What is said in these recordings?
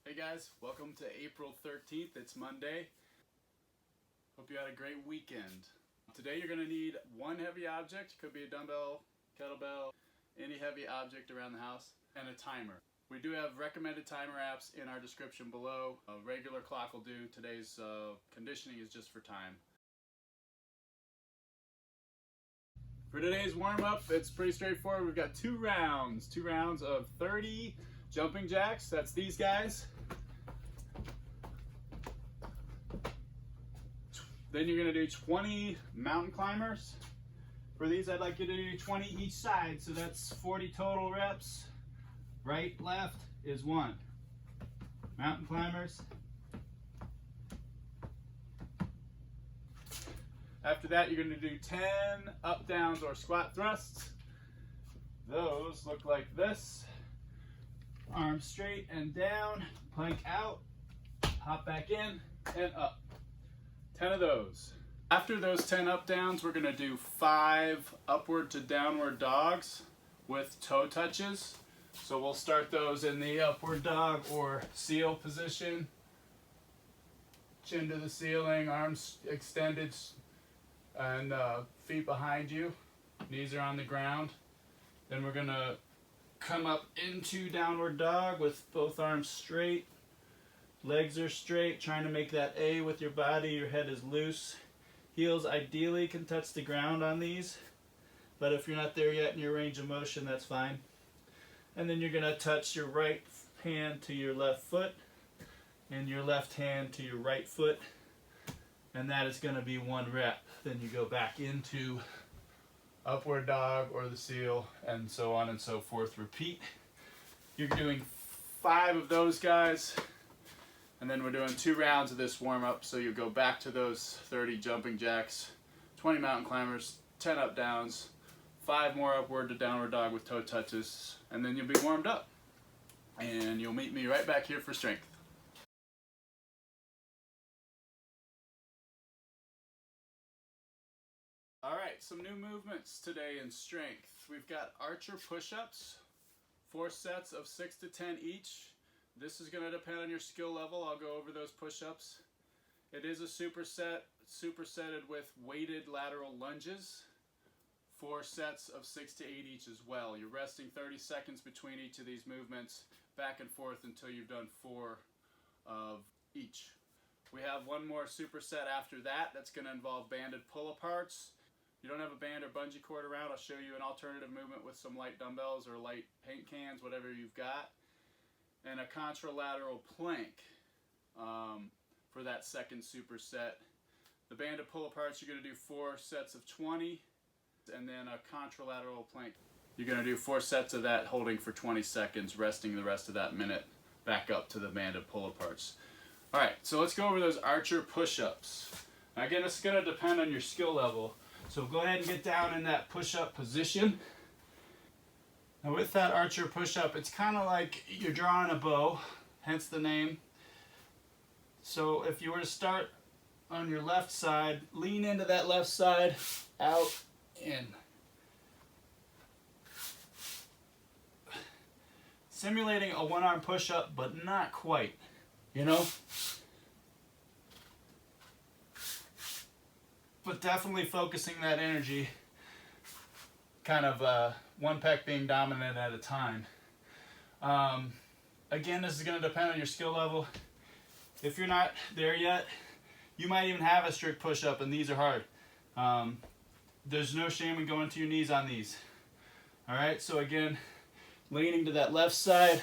Hey guys, welcome to April 13th. It's Monday. Hope you had a great weekend. Today you're going to need one heavy object. Could be a dumbbell, kettlebell, any heavy object around the house, and a timer. We do have recommended timer apps in our description below. A regular clock will do. Today's conditioning is just for time. For today's warm-up, it's pretty straightforward. We've got two rounds of 30 jumping jacks. That's these guys. Then you're gonna do 20 mountain climbers. For these, I'd like you to do 20 each side, so that's 40 total reps. Right, left is 1. Mountain climbers. After that, you're gonna do 10 up, downs, or squat thrusts. Those look like this. Arms straight and down, plank out, hop back in, and up. 10 of those. After those 10 up downs, we're gonna do 5 upward to downward dogs with toe touches. So we'll start those in the upward dog or seal position. Chin to the ceiling, arms extended, and feet behind you. Knees are on the ground. Then we're gonna come up into downward dog with both arms straight. Legs are straight, trying to make that A with your body. Your head is loose. Heels ideally can touch the ground on these, but if you're not there yet in your range of motion, that's fine. And then you're gonna touch your right hand to your left foot and your left hand to your right foot, and that is gonna be 1 rep. Then you go back into upward dog or the seal, and so on and so forth. Repeat. You're doing 5 of those guys. And then we're doing 2 rounds of this warm-up, so you go back to those 30 jumping jacks, 20 mountain climbers, 10 up downs, 5 more upward to downward dog with toe touches, and then you'll be warmed up. And you'll meet me right back here for strength. Alright, some new movements today in strength. We've got archer push-ups, 4 sets of 6 to 10 each. This is going to depend on your skill level. I'll go over those push-ups. It is a supersetted with weighted lateral lunges. 4 sets of 6 to 8 each as well. You're resting 30 seconds between each of these movements, back and forth until you've done 4 of each. We have one more superset after that. That's going to involve banded pull-aparts. You don't have a band or bungee cord around, I'll show you an alternative movement with some light dumbbells or light paint cans, whatever you've got. And a contralateral plank for that second superset. The banded pull-aparts, you're going to do 4 sets of 20, and then a contralateral plank. You're going to do 4 sets of that, holding for 20 seconds, resting the rest of that minute, back up to the banded pull-aparts. All right, so let's go over those archer push-ups. Again, this is going to depend on your skill level. So go ahead and get down in that push-up position. Now with that archer push-up, it's kind of like you're drawing a bow, hence the name. So if you were to start on your left side, lean into that left side, out, in. Simulating a 1-arm push-up, but not quite, you know? But definitely focusing that energy, kind of one pec being dominant at a time. Again, this is going to depend on your skill level. If you're not there yet, you might even have a strict push-up, and these are hard. There's no shame in going to your knees on these. All right, so again, leaning to that left side,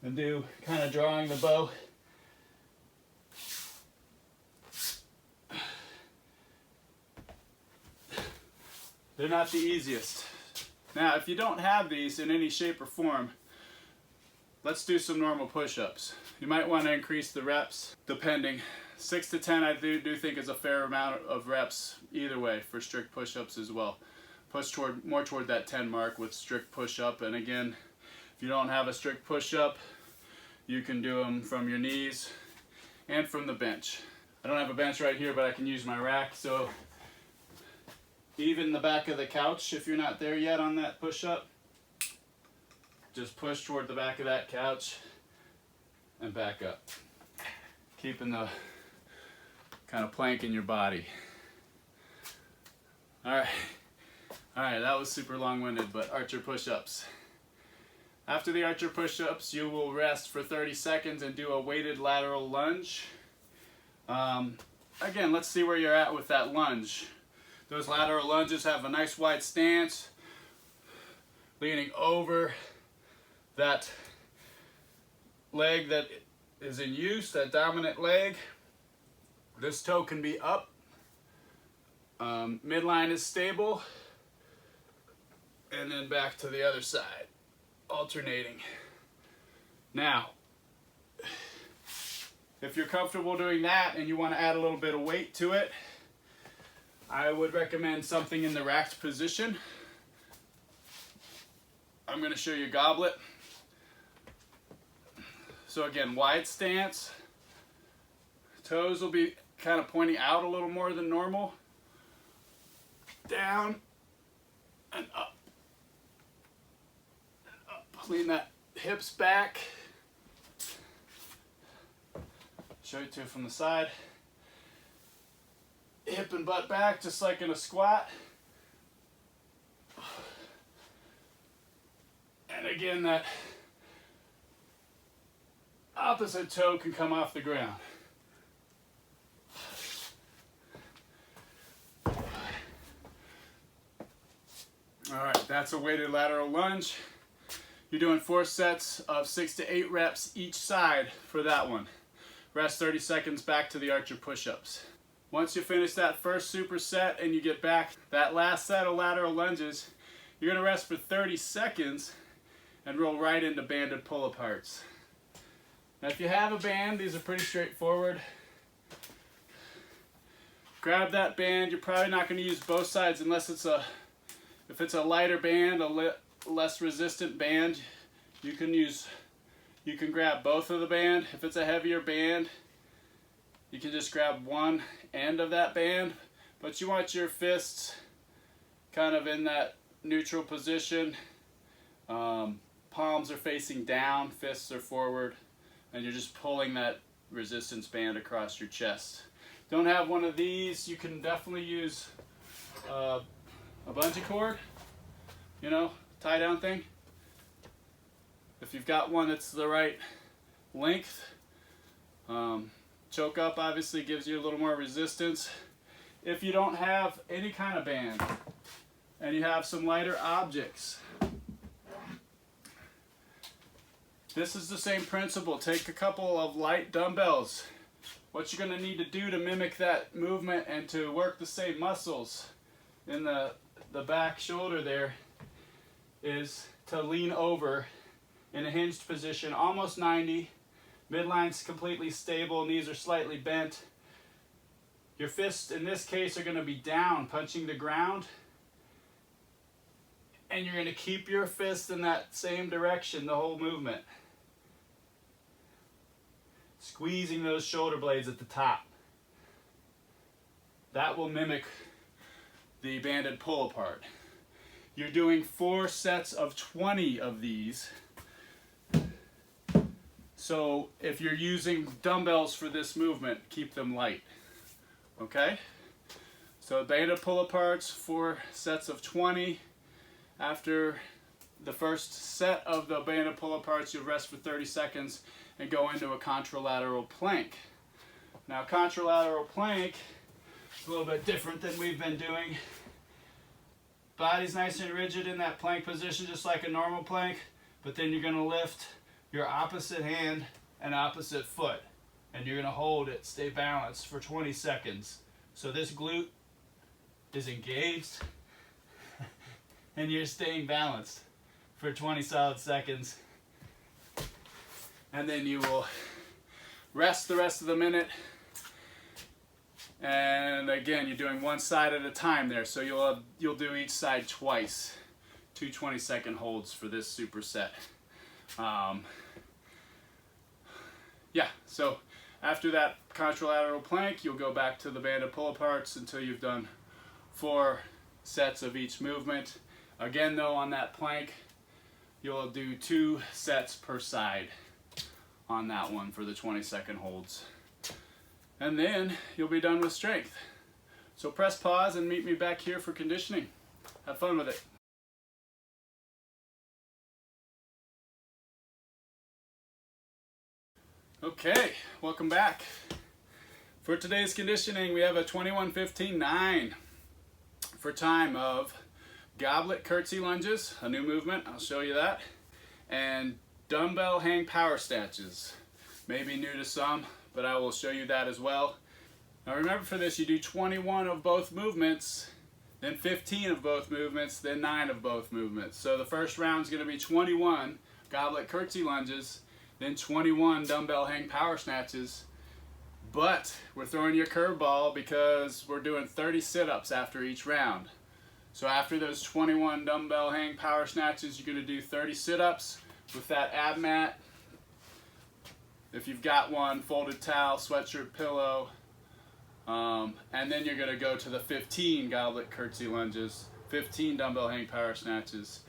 and do kind of drawing the bow. They're not the easiest. Now, if you don't have these in any shape or form, let's do some normal push-ups. You might want to increase the reps, depending. 6 to 10 I do think is a fair amount of reps either way for strict push-ups as well. Push more toward that 10 mark with strict push-up. And again, if you don't have a strict push-up, you can do them from your knees and from the bench. I don't have a bench right here, but I can use my rack. So even the back of the couch, if you're not there yet on that push-up. Just push toward the back of that couch and back up. Keeping the kind of plank in your body. All right, that was super long-winded, but archer push-ups. After the archer push-ups, you will rest for 30 seconds and do a weighted lateral lunge. Again, let's see where you're at with that lunge. Those lateral lunges have a nice wide stance, leaning over that leg that is in use, that dominant leg. This toe can be up. Midline is stable. And then back to the other side, alternating. Now, if you're comfortable doing that and you want to add a little bit of weight to it, I would recommend something in the racked position. I'm going to show you goblet. So again, wide stance. Toes will be kind of pointing out a little more than normal. Down and up. And up. Lean that hips back. Show you two from the side. Hip and butt back, just like in a squat. And again, that opposite toe can come off the ground. All right, that's a weighted lateral lunge. You're doing 4 sets of 6 to 8 reps each side for that one. Rest 30 seconds, back to the archer push-ups. Once you finish that first superset and you get back that last set of lateral lunges, you're gonna rest for 30 seconds and roll right into banded pull-aparts. Now if you have a band, these are pretty straightforward. Grab that band. You're probably not gonna use both sides unless if it's a lighter band, a less resistant band, you can grab both of the band. If it's a heavier band, you can just grab one end of that band, but you want your fists kind of in that neutral position. Palms are facing down, fists are forward, and you're just pulling that resistance band across your chest. Don't have one of these, you can definitely use a bungee cord, tie down thing. If you've got one that's the right length, choke up obviously gives you a little more resistance. If you don't have any kind of band and you have some lighter objects, this is the same principle. Take a couple of light dumbbells. What you're going to need to do to mimic that movement and to work the same muscles in the back shoulder there is to lean over in a hinged position, almost 90. Midline's completely stable, knees are slightly bent. Your fists in this case are going to be down, punching the ground. And you're going to keep your fists in that same direction the whole movement. Squeezing those shoulder blades at the top. That will mimic the banded pull apart. You're doing 4 sets of 20 of these. So if you're using dumbbells for this movement, keep them light. Okay? So banded pull aparts, 4 sets of 20. After the first set of the banded pull aparts, you'll rest for 30 seconds and go into a contralateral plank. Now contralateral plank is a little bit different than we've been doing. Body's nice and rigid in that plank position, just like a normal plank, but then you're going to lift your opposite hand and opposite foot, and you're going to hold it, stay balanced for 20 seconds. So this glute is engaged, and you're staying balanced for 20 solid seconds. And then you will rest the rest of the minute. And again, you're doing one side at a time there, so you'll do each side twice. 2 20-second holds for this superset. Yeah, so after that contralateral plank, you'll go back to the banded pull aparts until you've done 4 sets of each movement. Again though, on that plank, you'll do 2 sets per side on that one for the 20-second holds. And then you'll be done with strength. So press pause and meet me back here for conditioning. Have fun with it. Okay, welcome back. For today's conditioning, we have a 21-15-9 for time of Goblet Curtsey Lunges, a new movement, I'll show you that, and Dumbbell Hang Power Snatches. Maybe new to some, but I will show you that as well. Now remember, for this you do 21 of both movements, then 15 of both movements, then 9 of both movements. So the first round is going to be 21 Goblet Curtsey Lunges, then 21 Dumbbell Hang Power Snatches. But we're throwing you a curveball because we're doing 30 sit-ups after each round. So after those 21 Dumbbell Hang Power Snatches, you're going to do 30 sit-ups with that ab mat. If you've got one, folded towel, sweatshirt, pillow. And then you're going to go to the 15 Goblet Curtsey Lunges, 15 Dumbbell Hang Power Snatches,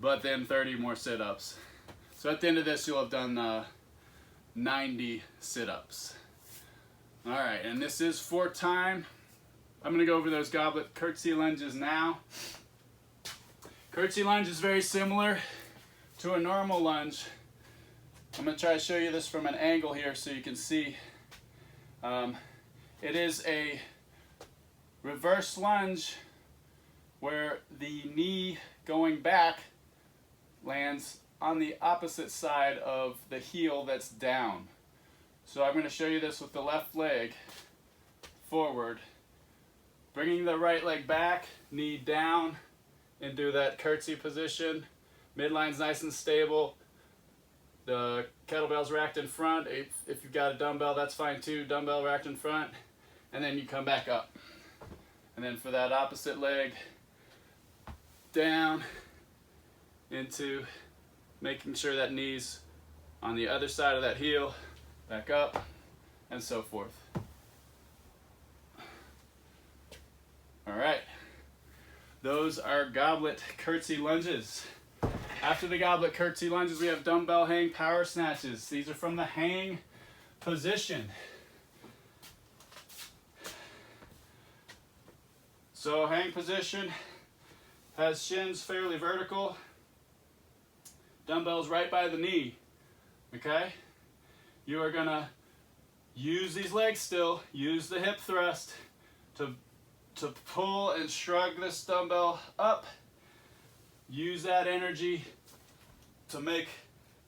but then 30 more sit-ups. So at the end of this, you'll have done 90 sit-ups. All right, and this is for time. I'm going to go over those Goblet Curtsey Lunges now. Curtsey lunge is very similar to a normal lunge. I'm going to try to show you this from an angle here so you can see. It is a reverse lunge where the knee going back lands on the opposite side of the heel that's down. So I'm going to show you this with the left leg forward, bringing the right leg back, knee down into that curtsey position. Midline's nice and stable. The kettlebell's racked in front. If you've got a dumbbell, that's fine too. Dumbbell racked in front. And then you come back up. And then for that opposite leg, down into making sure that knee's on the other side of that heel, back up, and so forth. All right, those are Goblet Curtsey Lunges. After the Goblet Curtsey Lunges, we have Dumbbell Hang Power Snatches. These are from the hang position. So hang position has shins fairly vertical, dumbbells right by the knee, okay? You are gonna use these legs still, use the hip thrust to pull and shrug this dumbbell up. Use that energy to make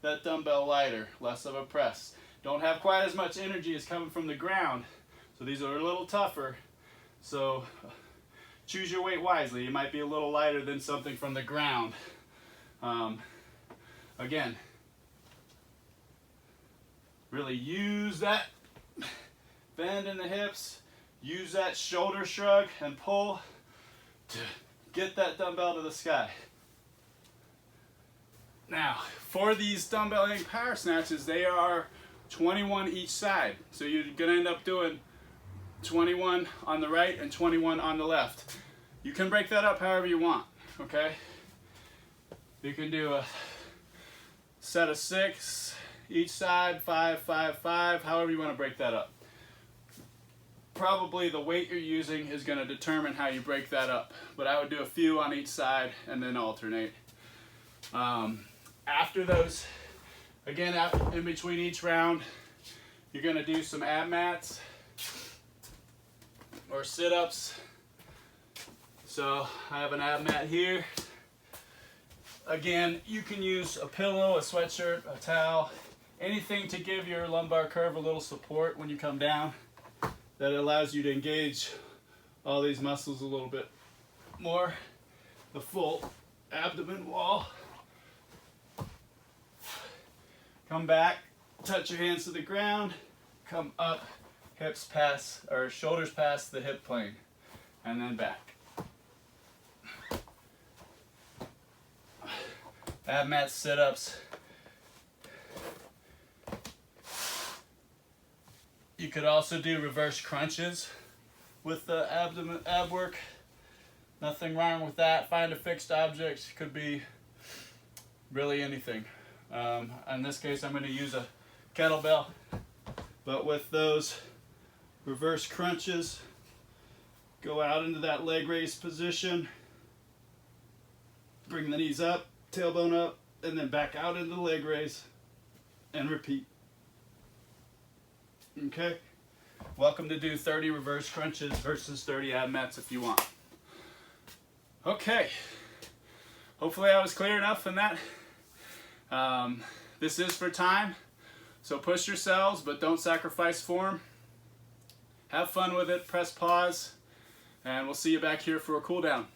that dumbbell lighter, less of a press. Don't have quite as much energy as coming from the ground, so these are a little tougher. So choose your weight wisely. You might be a little lighter than something from the ground. Again, really use that bend in the hips, use that shoulder shrug and pull to get that dumbbell to the sky. Now, for these dumbbell hang power snatches, they are 21 each side. So you're gonna end up doing 21 on the right and 21 on the left. You can break that up however you want, okay? You can do a set of 6 each side, 5, 5, 5, however you want to break that up. Probably the weight you're using is going to determine how you break that up, but I would do a few on each side and then alternate. After those, again, in between each round, you're going to do some ab mats or sit-ups. So I have an ab mat here. Again, you can use a pillow, a sweatshirt, a towel, anything to give your lumbar curve a little support when you come down, that allows you to engage all these muscles a little bit more. The full abdomen wall. Come back, touch your hands to the ground, come up, hips pass, or shoulders past the hip plane, and then back. Ab mat sit-ups. You could also do reverse crunches with the ab work. Nothing wrong with that. Find a fixed object. Could be really anything. In this case, I'm going to use a kettlebell, but with those reverse crunches, go out into that leg raise position, bring the knees up, tailbone up, and then back out into the leg raise, and repeat. Okay? Welcome to do 30 reverse crunches versus 30 ab mats if you want. Okay. Hopefully I was clear enough in that. This is for time, so push yourselves, but don't sacrifice form. Have fun with it, press pause, and we'll see you back here for a cool down.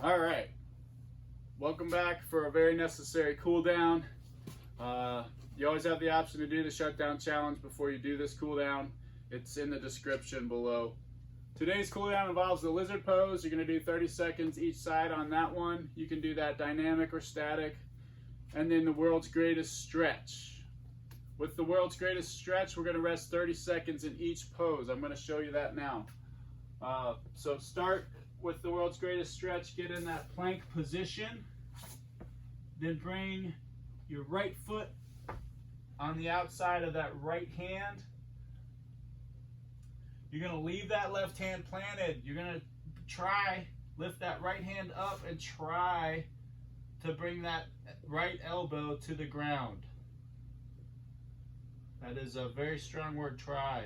All right, welcome back for a very necessary cool down. You always have the option to do the shutdown challenge before you do this cool down. It's in the description below. Today's cool down involves the lizard pose. You're going to do 30 seconds each side on that one. You can do that dynamic or static. And then the world's greatest stretch. With the world's greatest stretch, we're going to rest 30 seconds in each pose. I'm going to show you that now. So start with the world's greatest stretch. Get in that plank position. Then bring your right foot on the outside of that right hand. You're going to leave that left hand planted. You're going to lift that right hand up and try to bring that right elbow to the ground. That is a very strong word, try.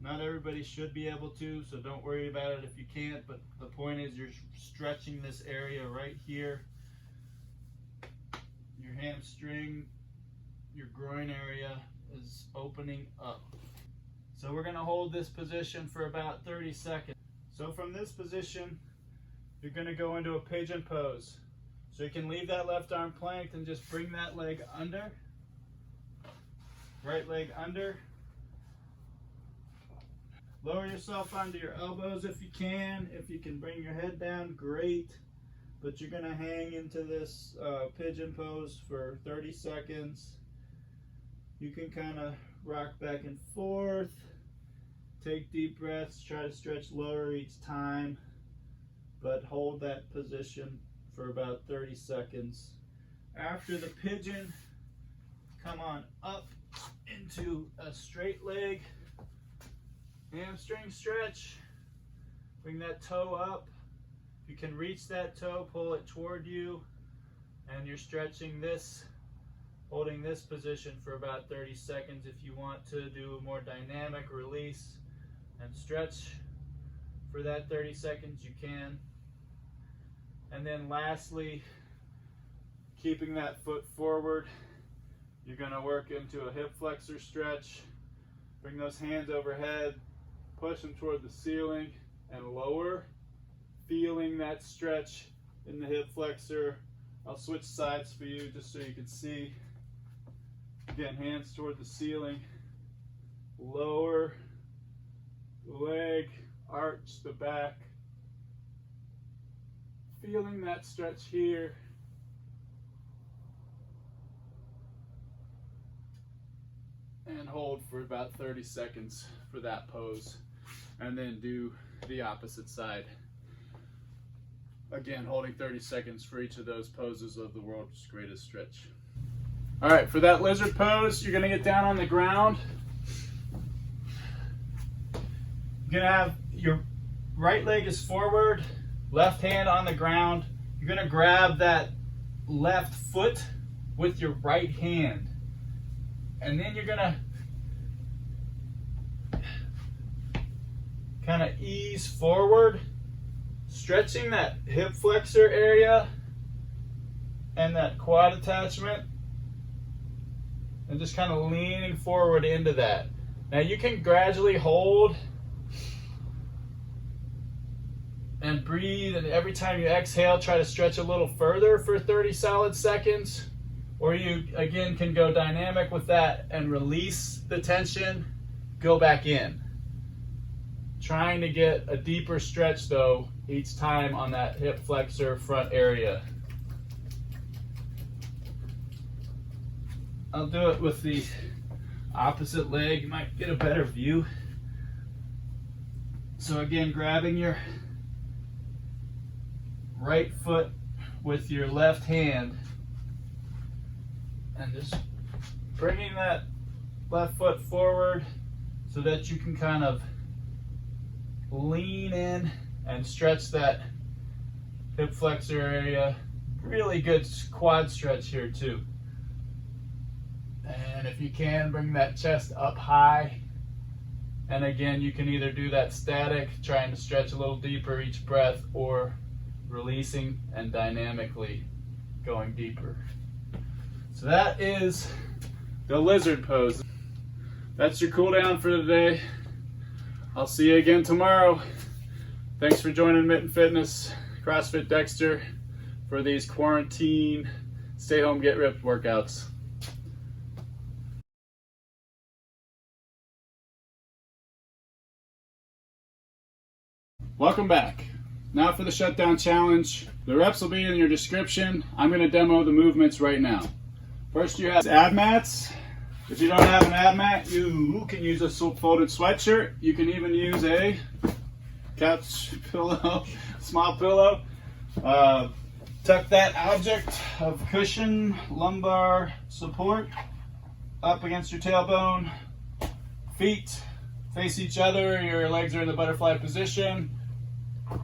Not everybody should be able to, so don't worry about it if you can't, but the point is you're stretching this area right here. Your hamstring, your groin area is opening up. So we're going to hold this position for about 30 seconds. So from this position, you're going to go into a pigeon pose. So you can leave that left arm planked and just bring that leg under. Right leg under. Lower yourself onto your elbows if you can. If you can bring your head down, great. But you're going to hang into this pigeon pose for 30 seconds. You can kind of rock back and forth. Take deep breaths. Try to stretch lower each time. But hold that position for about 30 seconds. After the pigeon, come on up into a straight leg. Hamstring stretch. Bring that toe up. You can reach that toe, pull it toward you, and you're stretching this, holding this position for about 30 seconds. If you want to do a more dynamic release and stretch for that 30 seconds, you can. And then lastly, keeping that foot forward, you're going to work into a hip flexor stretch. Bring those hands overhead, push them toward the ceiling and lower, feeling that stretch in the hip flexor. I'll switch sides for you just so you can see. Again, hands toward the ceiling, lower leg, arch the back, feeling that stretch here. And hold for about 30 seconds for that pose. And then do the opposite side. Again, holding 30 seconds for each of those poses of the world's greatest stretch. All right, for that lizard pose, you're gonna get down on the ground. You're gonna have your right leg is forward, left hand on the ground. You're gonna grab that left foot with your right hand. And then you're gonna kind of ease forward, stretching that hip flexor area and that quad attachment, and just kind of leaning forward into that. Now you can gradually hold and breathe, and every time you exhale, try to stretch a little further for 30 solid seconds. Or you, again, can go dynamic with that and release the tension, go back in. Trying to get a deeper stretch, though, each time on that hip flexor front area. I'll do it with the opposite leg. You might get a better view. So again, grabbing your right foot with your left hand and just bringing that left foot forward so that you can kind of lean in and stretch that hip flexor area. Really good quad stretch here too. And if you can, bring that chest up high. And again, you can either do that static, trying to stretch a little deeper each breath, or releasing and dynamically going deeper. So that is the lizard pose. That's your cool down for today. I'll see you again tomorrow. Thanks for joining Mitten Fitness, CrossFit Dexter, for these quarantine, stay home, get ripped workouts. Welcome back. Now for the shutdown challenge. The reps will be in your description. I'm going to demo the movements right now. First you have Abmats. If you don't have an Abmat, you can use a folded sweatshirt. You can even use a couch pillow, small pillow. Tuck that object of cushion, lumbar support up against your tailbone. Feet face each other. Your legs are in the butterfly position.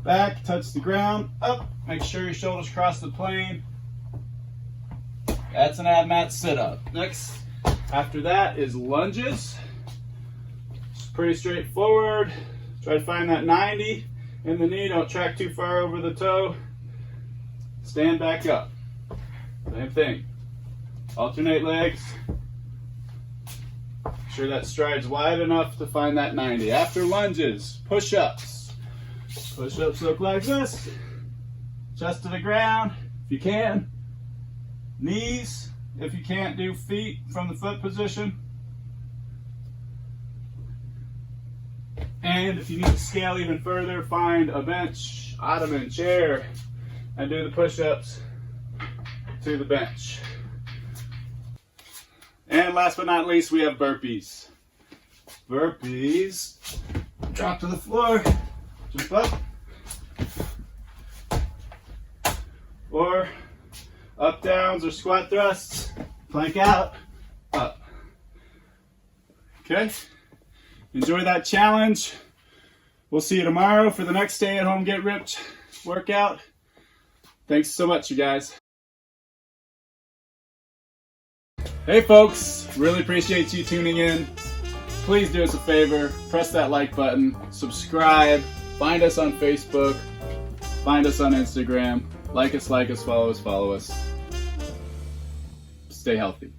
Back, touch the ground, up. Make sure your shoulders cross the plane. That's an Abmat sit-up. Next, after that is lunges. It's pretty straightforward. Try to find that 90 in the knee. Don't track too far over the toe. Stand back up. Same thing. Alternate legs. Make sure that stride's wide enough to find that 90. After lunges, push-ups. Push-ups look like this. Chest to the ground, if you can. Knees, if you can't do feet from the foot position. And if you need to scale even further, find a bench, ottoman, chair, and do the push-ups to the bench. And last but not least, we have burpees. Burpees, drop to the floor, jump up, or up downs or squat thrusts, plank out, up. Okay, enjoy that challenge. We'll see you tomorrow for the next stay at home get ripped workout. Thanks so much, you guys. Hey folks, really appreciate you tuning in. Please do us a favor, press that like button, subscribe, find us on Facebook, find us on Instagram, like us, follow us. Stay healthy.